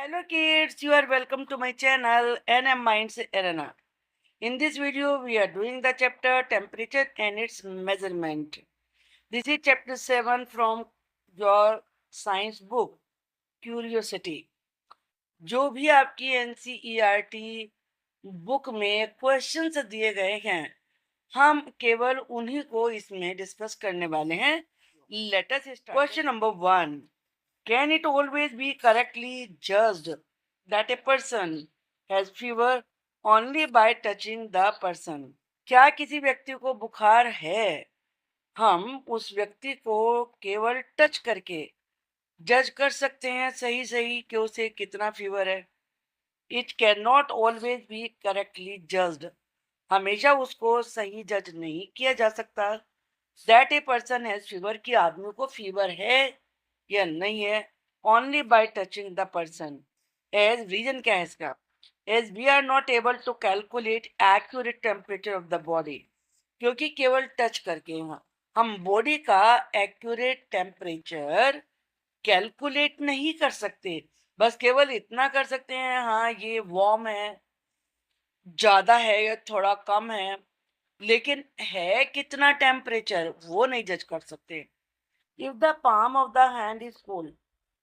Hello kids, you are welcome to my channel NM Minds Arena. In this video, we are doing the chapter Temperature and its Measurement. This is chapter 7 from your science book Curiosity. जो भी आपकी NCERT book में questions दिए गए हैं, हम केवल उन्हीं को इसमें डिस्कस करने वाले हैं. Let us start. Question number 1. Can it always be correctly judged that a person has fever only by touching the person? क्या किसी व्यक्ति को बुखार है, हम उस व्यक्ति को केवल टच करके जज कर सकते हैं सही सही कि उसे कितना फीवर है. It can not always be correctly judged. हमेशा उसको सही जज नहीं किया जा सकता. That a person has fever, कि आदमी को फीवर है या नहीं है, only by touching the person. As reason क्या है इसका? As we are not able to calculate accurate temperature of the body. क्योंकि केवल टच करके हम बॉडी का एक्यूरेट टेम्परेचर कैलकुलेट नहीं कर सकते. बस केवल इतना कर सकते हैं, हाँ ये वार्म है, ज्यादा है या थोड़ा कम है, लेकिन है कितना टेम्परेचर वो नहीं जज कर सकते. If the palm of the hand is cold,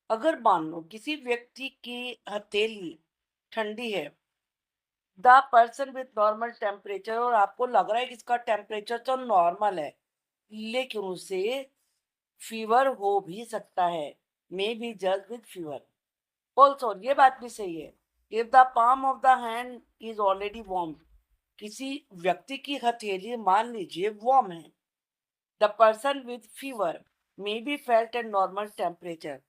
अगर मान लो किसी व्यक्ति की हथेली ठंडी है, the person with normal temperature, और आपको लग रहा है कि इसका टेम्परेचर तो नॉर्मल है, लेकिन उसे फीवर हो भी सकता है, may be just with fever. Also ये बात भी सही है. If the palm of the hand is already warm, किसी व्यक्ति की हथेली मान लीजिए वार्म है, the person with fever may be felt at normal temperature,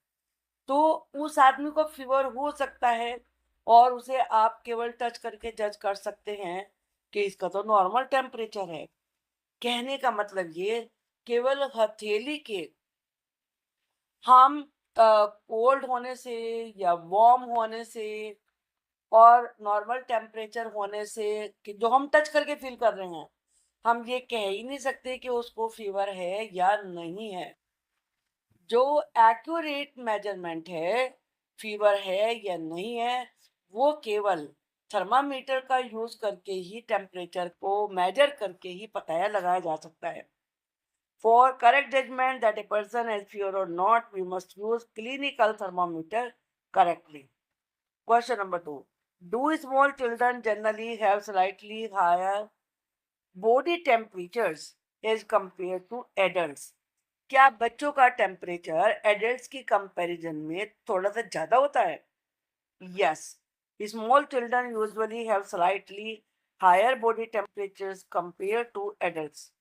तो उस आदमी को फीवर हो सकता है और उसे आप केवल टच करके जज कर सकते हैं कि इसका तो नॉर्मल टेम्परेचर है. कहने का मतलब ये, केवल हथेली के हम कोल्ड होने से या वार्म होने से और नॉर्मल टेम्परेचर होने से, कि जो हम टच करके फील कर रहे हैं, हम ये कह ही नहीं सकते कि उसको फीवर है या नहीं है. जो एक्यूरेट मेजरमेंट है, फीवर है या नहीं है, वो केवल थर्मामीटर का यूज करके ही, टेम्परेचर को मेजर करके ही पता लगाया जा सकता है. For correct judgement that a person has fever or not, we must use clinical thermometer correctly. Question number 2. Do small children generally have slightly higher body temperatures as compare to adults? क्या बच्चों का temperature adults की comparison में थोड़ा सा ज्यादा होता है? Yes, small children usually have slightly higher body temperatures compare to adults.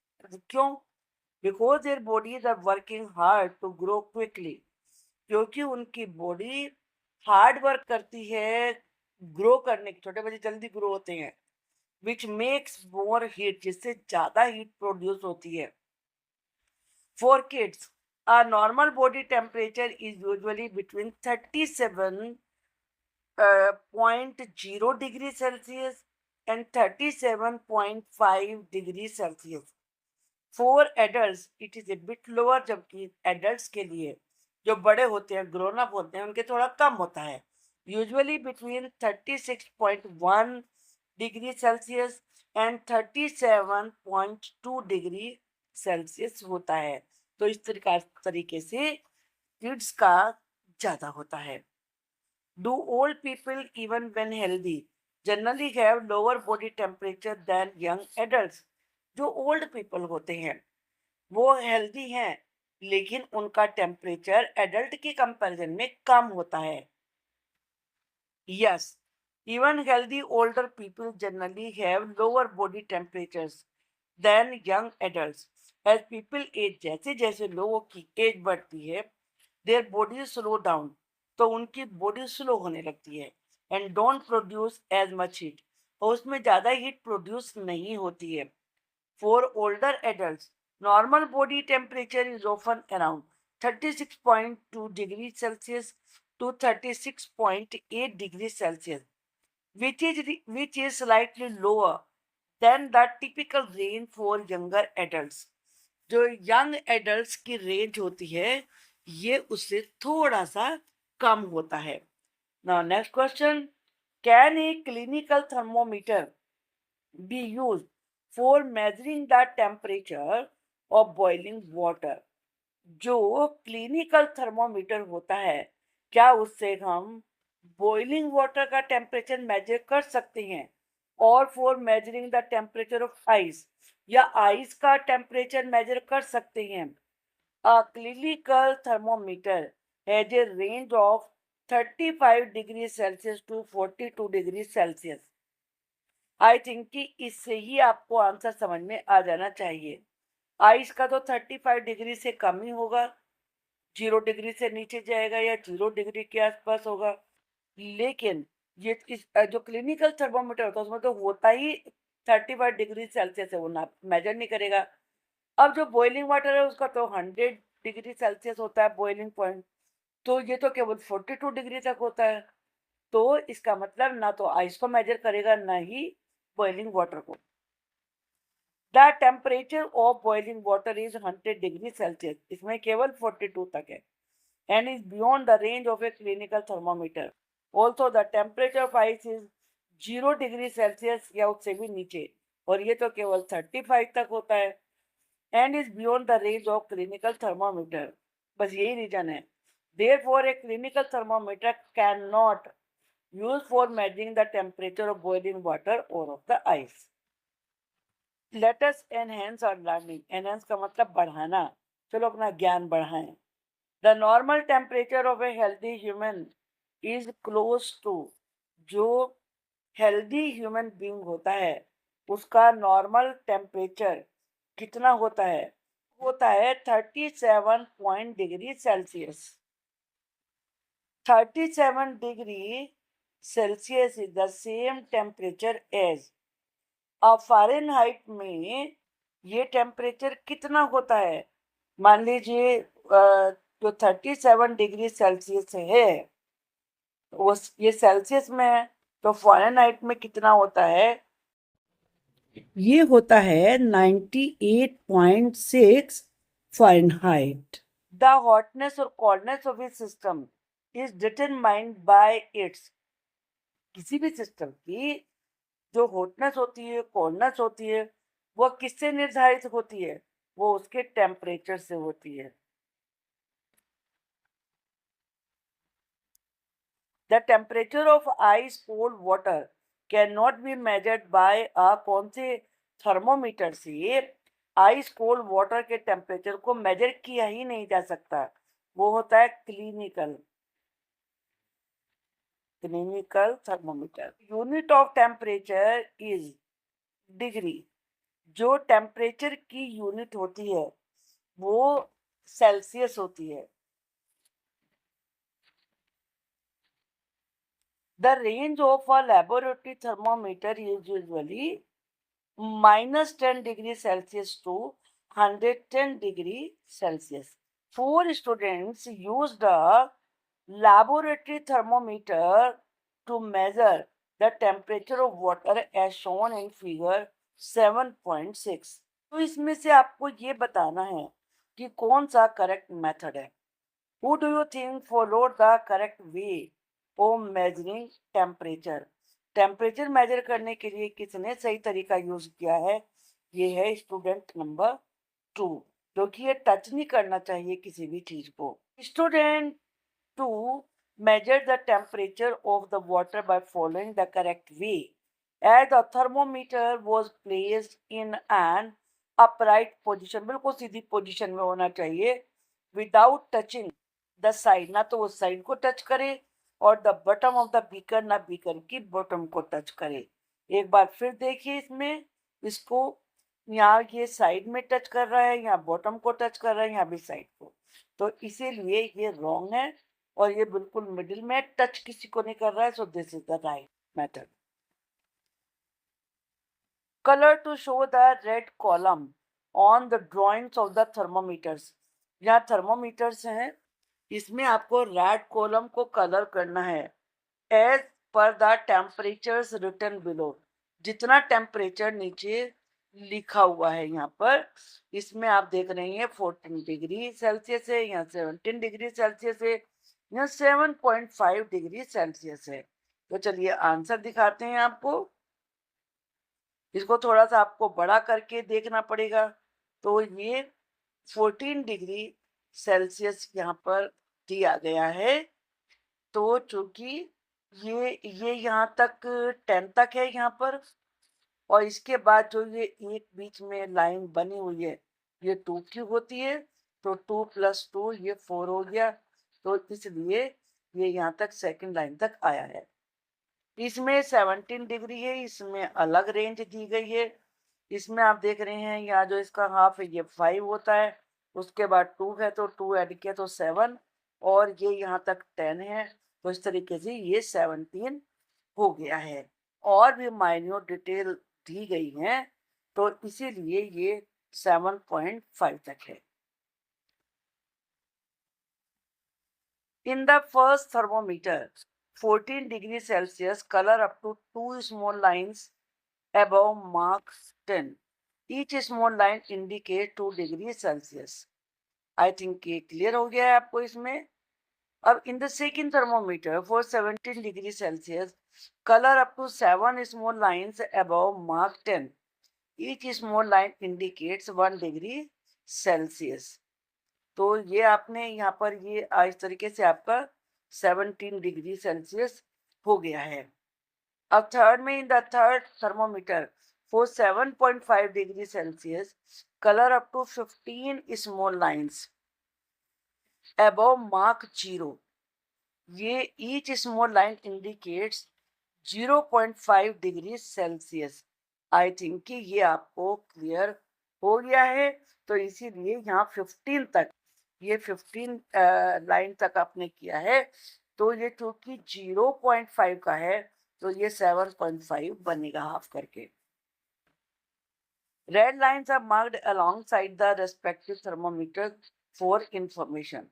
क्यों? Because their bodies are working hard to grow quickly. क्योंकि उनकी बॉडी हार्ड वर्क करती है ग्रो करने की. छोटे बच्चे जल्दी ग्रो होते हैं, विच मेक्स मोर हीट, जिससे ज्यादा हीट प्रोड्यूस होती है. For kids, our normal body temperature is usually between 37.0 degrees Celsius and 37.5 degrees Celsius. For adults, it is a bit lower, जबकि adults के लिए, जो बड़े होते हैं, grown up होते हैं, उनके थोड़ा कम होता है. Usually between 36.1 degree Celsius and 37.2 degree Celsius होता है. तो इस तरीके से किड्स का ज्यादा होता है. Do old people even when healthy generally have lower body temperature than young adults? जो ओल्ड पीपल होते हैं वो हेल्दी हैं, लेकिन उनका टेम्परेचर एडल्ट के कंपैरिजन में कम होता है. Yes, even healthy older people generally have lower body temperatures than young adults. As people age, जैसे जैसे लोगों की एज बढ़ती है, their body slow down, तो उनकी बॉडी स्लो होने लगती है, and don't produce as much heat, और उसमें ज़्यादा हीट प्रोड्यूस नहीं होती है. For older adults, normal body temperature is often around 36.2 degrees Celsius to 36.8 degrees Celsius, which is slightly lower than the typical range for younger adults. जो young adults की range होती है, ये उससे थोड़ा सा कम होता है. Now next question, can a clinical thermometer be used for measuring the temperature of boiling water? जो क्लिनिकल थर्मोमीटर होता है, क्या उससे हम बॉइलिंग वाटर का टेम्परेचर मेजर कर सकते हैं? और for measuring the temperature of ice, या आइस का टेम्परेचर मेजर कर सकते हैं? A clinical thermometer has a range of 35 degree Celsius to 42 degree Celsius. I think कि इससे ही आपको आंसर समझ में आ जाना चाहिए। आइस का तो 35 डिग्री से कम ही होगा, 0 डिग्री से नीचे जाएगा या 0 डिग्री के आसपास होगा। लेकिन जो क्लिनिकल थर्मोमीटर होता है उसमें तो होता ही 35 डिग्री सेल्सियस है, वो ना मेजर नहीं करेगा। अब जो बॉइलिंग वाटर है उसका तो 100 डिग्री सेल्सियस होता है बॉइलिंग पॉइंट, तो ये तो केवल 42 डिग्री तक होता है। तो इसका मतलब ना तो आइस को मेजर करेगा ना ही बॉइलिंग वाटर को। The temperature of boiling water is 100 degree Celsius, इसमें केवल 42 तक है, and is beyond the range of a clinical thermometer. Also, the temperature of ice is 0 degree Celsius या उससे भी नीचे, और ये तो केवल 35 तक होता है, and is beyond the range of clinical thermometer. बस यही रीजन है। Therefore, a clinical thermometer cannot use for measuring the temperature of boiling water or of the ice. Let us enhance our learning. Enhance का मतलब बढ़ाना। चलो अपना ज्ञान बढ़ाएं। The normal temperature of a healthy human is close to, जो healthy human being होता है उसका normal temperature कितना होता है? होता है 37 point degree Celsius. 37 degree Celsius is the same temperature as, अब फ़ारेनहाइट में ये टेम्परेचर कितना होता है? मान लीजिए जो 37 डिग्री सेल्सियस है वो ये सेल्सियस में है, तो फ़ारेनहाइट में कितना होता है? ये होता है 98.6 फ़ारेनहाइट। द हॉटनेस और coldness of A system is determined by it's, किसी भी सिस्टम की जो हॉटनेस होती है, कोल्डनेस होती है, वो किससे निर्धारित होती है? वो उसके टेम्परेचर से होती है। The temperature of ice cold water can not be measured by a, कौन से थर्मोमीटर से आइस कोल्ड वाटर के टेम्परेचर को मेजर किया ही नहीं जा सकता? वो होता है clinical clinical thermometer. Unit of temperature is degree, जो टेम्परेचर की यूनिट होती है वो सेल्सियस होती है। The range of a laboratory thermometer is usually -10 degree Celsius to 110 degree Celsius. 4 students used a laboratory thermometer to measure the temperature of water as shown in figure 7.6। तो इसमें से आपको ये बताना है कि कौन सा करेक्ट मेथड है। Who do you think followed the correct way of measuring temperature? Temperature measure करने के लिए किसने सही तरीका यूज किया है? ये है स्टूडेंट नंबर 2, जो कि ये टच नहीं करना चाहिए किसी भी चीज को। Student 2 measured the temperature of the water by following the correct way, as the thermometer was placed in an upright position, बिल्कुल सीधी पोजीशन में होना चाहिए, without touching द साइड, ना तो उस साइड को टच करे और the button of the beaker, ना बीकर की बॉटम को टच करे। एक बार फिर देखिए इसमें, इसको यहाँ ये साइड में टच कर रहा है, यहाँ बॉटम को टच कर रहा है, यहाँ भी साइड को, तो इसीलिए ये रॉन्ग है, और ये बिल्कुल मिडिल में टच किसी को नहीं कर रहा है, so this is the right method. Colour to show the red column on the drawings of the thermometers, यहाँ थर्मोमीटर्स हैं, इसमें आपको रेड कॉलम को कलर करना है as per the temperatures written below, जितना टेम्परेचर नीचे लिखा हुआ है यहाँ पर, इसमें आप देख रहे हैं 14 डिग्री सेल्सियस है, यहाँ 17 डिग्री सेल्सियस है, यह 7.5 डिग्री सेल्सियस है। तो चलिए आंसर दिखाते हैं आपको। इसको थोड़ा सा आपको बड़ा करके देखना पड़ेगा। तो ये 14 डिग्री सेल्सियस यहाँ पर दिया गया है। तो चूंकि ये यहाँ तक 10 तक है यहाँ पर, और इसके बाद जो ये एक बीच में लाइन बनी हुई है ये 2 की होती है। तो 2 + 2 ये 4 हो गया। तो इसलिए ये यहाँ तक सेकंड लाइन तक आया है। इसमें 17 डिग्री है, इसमें अलग रेंज दी गई है। इसमें आप देख रहे हैं यहाँ जो इसका हाफ है ये 5 होता है, उसके बाद 2 है तो 2 ऐड किया तो 7, और ये यहाँ तक 10 है। तो इस तरीके से ये 17 हो गया है। और भी माइन्यूट डिटेल दी गई है, तो इसीलिए ये 7.5 तक है। In the first thermometer, 14 degrees Celsius, color up to 2 small lines above mark 10. Each small line indicate 2 degrees Celsius. I think ये क्लियर हो गया है आपको इसमें। अब in the second thermometer for 17 degrees Celsius, color up to 7 small lines above mark 10. Each small line indicates 1 degree Celsius. तो ये आपने यहाँ पर ये इस तरीके से आपका 17 डिग्री सेल्सियस हो गया है। अब थर्ड में, in the third thermometer for 7.5 degree Celsius, colour up to 15 small lines above mark 0. ये each small line indicates 0.5 degree Celsius. I think कि ये आपको क्लियर हो गया है। तो इसीलिए यहाँ 15 तक, ये 15 लाइन तक आपने किया है। तो ये चूंकि 0.5 का है तो ये 7.5 बनेगा हाफ करके। Red lines are marked alongside the respective thermometer for information.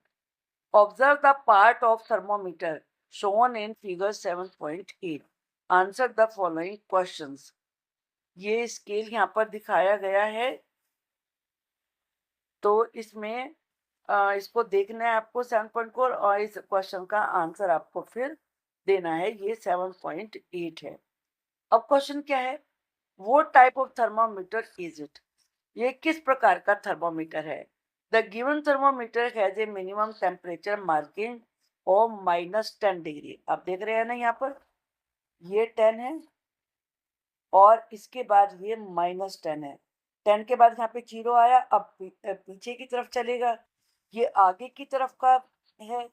Observe the part of thermometer shown in figure 7.8. Answer the following questions. ये स्केल यहाँ पर दिखाया गया है। तो इसमें इसको देखना है आपको 7.4, और इस क्वेश्चन का आंसर आपको फिर देना है। ये 7.8 है। अब क्वेश्चन क्या है, वो type of thermometer is it, ये किस प्रकार का थर्मामीटर है। The given thermometer has a minimum temperature marking of -10 degree. आप देख रहे हैं ना यहाँ पर, ये 10 है और इसके बाद ये -10 है। 10 के बाद यहाँ पे 0 आया। अब पीछे की तरफ चलेगा, ये आगे की तरफ का है,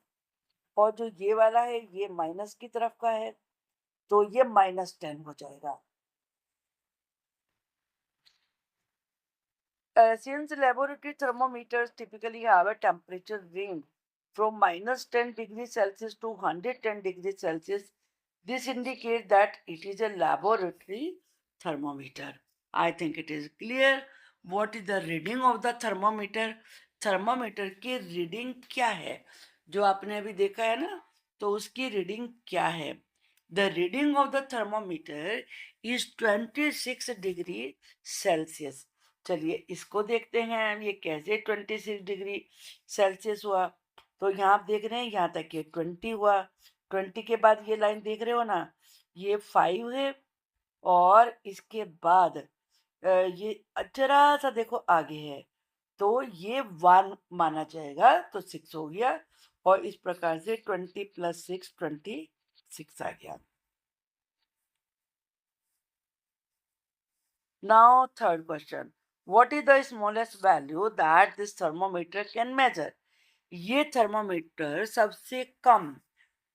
और जो ये वाला है ये माइनस की तरफ का है, तो ये -10 हो जाएगा। Since laboratory thermometers typically have a temperature range from -10 degrees Celsius to 110 degrees Celsius, this indicates that it is a laboratory thermometer. I think it is clear. What is the reading of the thermometer? Thermometer की reading क्या है, जो आपने अभी देखा है ना, तो उसकी रीडिंग क्या है। The reading of the thermometer is 26 degree Celsius. चलिए इसको देखते हैं ये कैसे 26 डिग्री सेल्सियस हुआ। तो यहाँ आप देख रहे हैं यहाँ तक ये 20 हुआ। 20 के बाद ये लाइन देख रहे हो ना, ये 5 है, और इसके बाद ये जरा सा देखो आगे है, तो ये 1 माना जाएगा, तो 6 हो गया। और इस प्रकार से 20 + 6 26 आ गया। Now third question. What is the smallest value that this thermometer can measure? ये थर्मोमीटर सबसे कम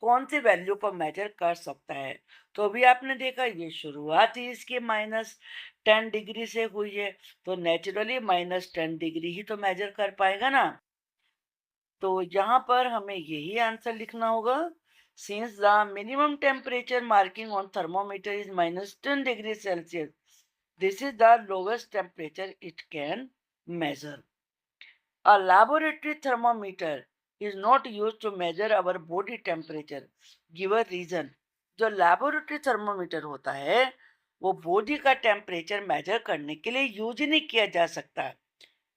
कौन सी वैल्यू पर मेजर कर सकता है। तो अभी आपने देखा ये शुरुआत ही इसके -10 डिग्री से हुई है, तो नेचुरली -10 डिग्री ही तो मेजर कर पाएगा ना। तो यहाँ पर हमें यही आंसर लिखना होगा। Since the minimum temperature marking on thermometer is -10 degree Celsius, this is the lowest temperature it can measure. A laboratory thermometer is not used to measure our body temperature. Give a reason. जो laboratory thermometer होता है वो body का temperature major करने के लिए use नहीं किया जा सकता।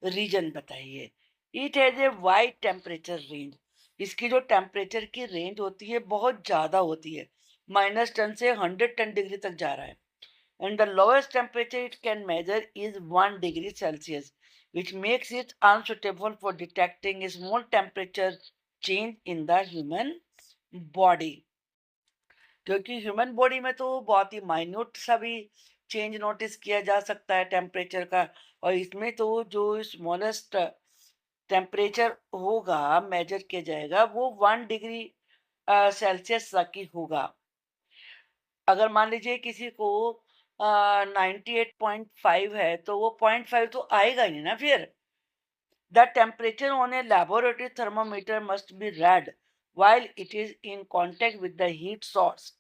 रीजन बताइए। It has a wide temperature range, इसकी जो टेम्परेचर की रेंज होती है बहुत ज़्यादा होती है, -10 से 110 डिग्री तक जा रहा है। And the lowest temperature it can measure is 1 degree Celsius, which makes it unsuitable for detecting a small temperature change in the human body. क्योंकि ह्यूमन बॉडी में तो बहुत ही माइन्यूट सा भी चेंज नोटिस किया जा सकता है टेम्परेचर का, और इसमें तो जो स्मॉलेस्ट टेम्परेचर होगा मेजर किया जाएगा वो 1 डिग्री सेल्सियस तक ही होगा। अगर मान लीजिए किसी को 98.5 है तो वो 0.5 तो आएगा ही ना फिर। The temperature on a laboratory thermometer must be red while it is in contact with the heat source।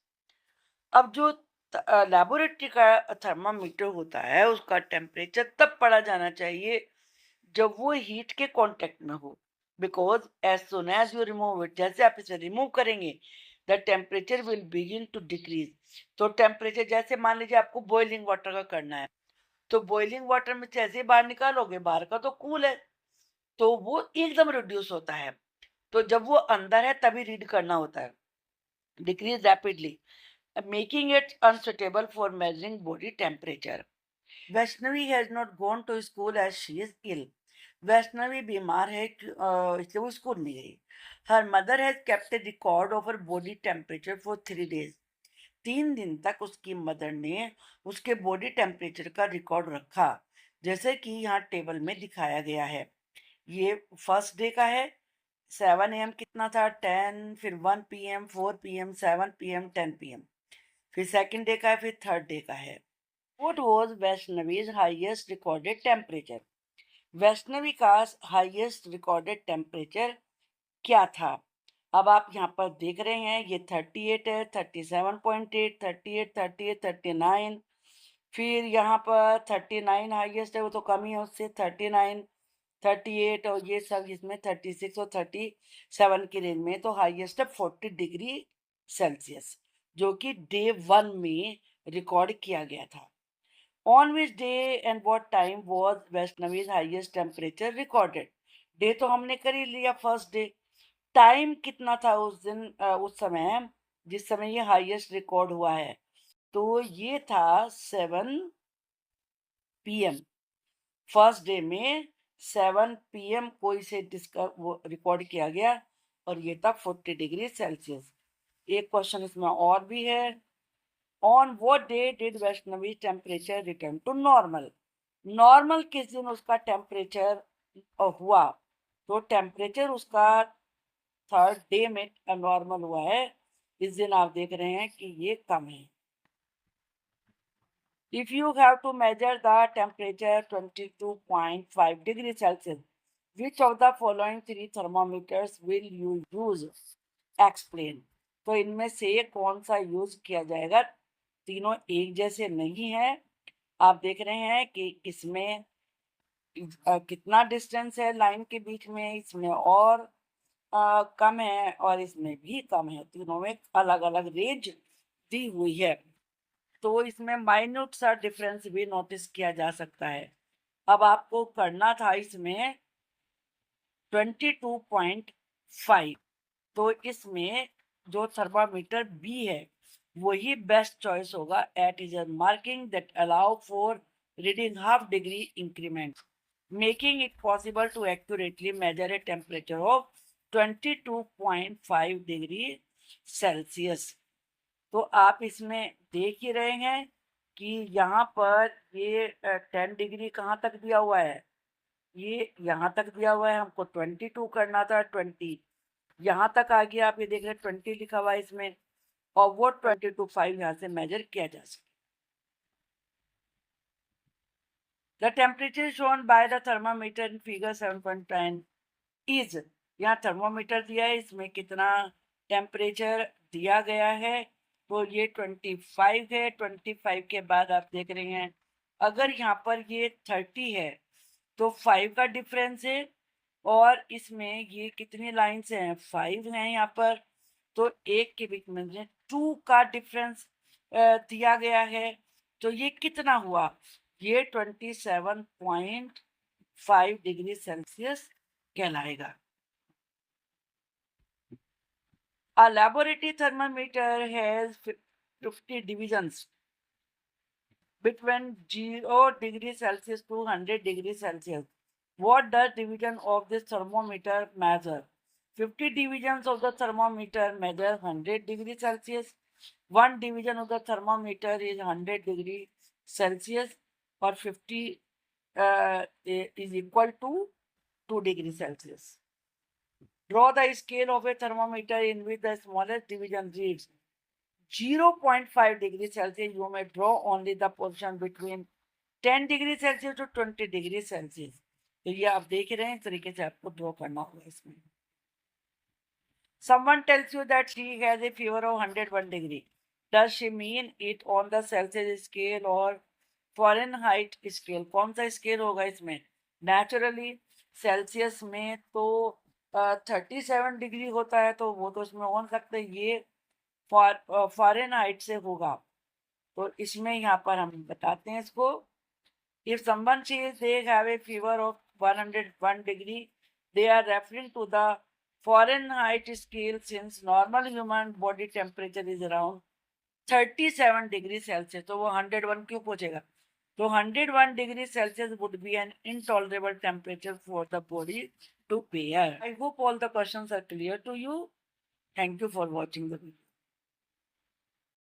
अब जो लेबोरेटरी का थर्मामीटर होता है उसका टेम्परेचर तब पढ़ा जाना चाहिए जब वो हीट के कांटेक्ट में हो, because as soon as you remove it, जैसे आप इसे रिमूव करेंगे the temperature will begin to decrease. तो टेम्परेचर जैसे मान लीजिए आपको बॉइलिंग वाटर का करना है, तो बॉइलिंग वाटर में जैसे ही बाहर निकालोगे बाहर का तो कूल है, तो वो एकदम रिड्यूस होता है। तो जब वो अंदर है तभी रीड करना होता है, decrease rapidly, making it unsuitable for measuring body temperature. Vaishnavi has not gone to school as she is ill. Vaishnavi बीमार है इसलिए वो स्कूल नहीं गई। Her mother has kept a record of her body temperature for 3 days। 3 दिन तक उसकी mother ने उसके बॉडी टेम्परेचर का रिकॉर्ड रखा, जैसे कि यहाँ टेबल में दिखाया गया है। ये फर्स्ट डे का है, 7 AM कितना था 10, फिर 1 PM, 4 PM, 7 PM, 10 PM। फिर सेकंड डे का है, फिर थर्ड डे का है। What was Vaishnavi's highest recorded temperature? Vaishnavi का हाईएस्ट रिकॉर्डेड टेम्परेचर क्या था? अब आप यहाँ पर देख रहे हैं ये 38 है, 37.8, 38, 38, 39, फिर यहाँ पर 39 हाईएस्ट है, वो तो कम ही है उससे, 39, 38, और ये सब इसमें 36 और 37 की रेंज में। तो हाईएस्ट है 40 डिग्री सेल्सियस, जो कि डे 1 में रिकॉर्ड किया गया था। On which day and what time was Vaishnavi's highest temperature recorded? Day तो हमने कर ही लिया फर्स्ट डे। टाइम कितना था उस दिन, उस समय जिस समय ये हाईएस्ट रिकॉर्ड हुआ है? तो ये था 7 PM। फर्स्ट डे में 7 PM को इसे वो रिकॉर्ड किया गया, और ये था 40 डिग्री सेल्सियस। एक क्वेश्चन इसमें और भी है, on what day did Vaishnavi temperature return to normal? Normal किस दिन उसका टेम्परेचर हुआ? तो टेम्परेचर उसका थर्ड डे में नॉर्मल हुआ है। इस दिन आप देख रहे हैं कि ये कम है। If you have to measure the temperature 22.5 degrees Celsius, which of the following three thermometers will you use? Explain। तो इनमें से कौन सा यूज किया जाएगा? तीनों एक जैसे नहीं है। आप देख रहे हैं कि इसमें कितना डिस्टेंस है लाइन के बीच में, इसमें और कम है और इसमें भी कम है। तीनों में अलग अलग रेंज दी हुई है, तो इसमें माइन्यूट सा डिफरेंस भी नोटिस किया जा सकता है। अब आपको करना था इसमें 22.5, तो इसमें जो थर्मामीटर बी है वही बेस्ट चॉइस होगा। It is a marking that allow for reading half degree increment, making it possible to accurately measure a temperature of 22.5 degree Celsius. तो आप इसमें देख ही रहे हैं कि यहाँ पर ये 10 डिग्री कहाँ तक दिया हुआ है, ये यहाँ तक दिया हुआ है। हमको 22 करना था, 20 यहाँ तक आ गया। आप ये देख रहे हैं 20 लिखा हुआ है इसमें, और वो 22.5 यहाँ से मेजर किया जा सकता। The temperature shown by the thermometer in figure 7.10 is, यहाँ थर्मोमीटर दिया है, इसमें कितना टेम्परेचर दिया गया है? तो ये 25 है। 25 के बाद आप देख रहे हैं अगर यहाँ पर ये 30 है तो 5 का डिफरेंस है, और इसमें ये कितनी लाइन्स हैं? 5 हैं यहाँ पर, तो एक के बीच में 2 का डिफरेंस दिया गया है। तो ये कितना हुआ? ये 27.5 डिग्री सेल्सियस कहलाएगा। A laboratory thermometer has 50 divisions between 0 degrees Celsius to 100 degrees Celsius. What does division of this thermometer measure? 50 divisions of the thermometer measure 100 degrees Celsius. One division of the thermometer is 100 degrees Celsius, or 50 is equal to 2 degrees Celsius. Draw the scale of a thermometer in which the smallest division reads 0.5 degrees Celsius. You may draw only the position between 10 degree Celsius to 20 degree Celsius. तो ये आप देख रहे हैं, इस तरीके से आपको ड्रॉ करना होगा इसमें. Someone tells you that she has a fever of 101 degree. Does she mean it on the Celsius scale or Fahrenheit scale? कौन सा स्केल होगा इसमें? नेचुरली सेल्सियस में तो 37 डिग्री होता है, तो वो तो इसमें हो सकता है. ये फॉरेनहाइट से होगा, तो इसमें यहाँ पर हम बताते हैं इसको. If someone says they have a fever of 101 degree, they are referring to the Fahrenheit scale, since normal human body temperature is around 37 degrees Celsius. तो वो 101 क्यों पहुंचेगा? तो 101 degree Celsius would be an intolerable temperature for the body to bear. I hope all the questions are clear to you. Thank you for watching the video.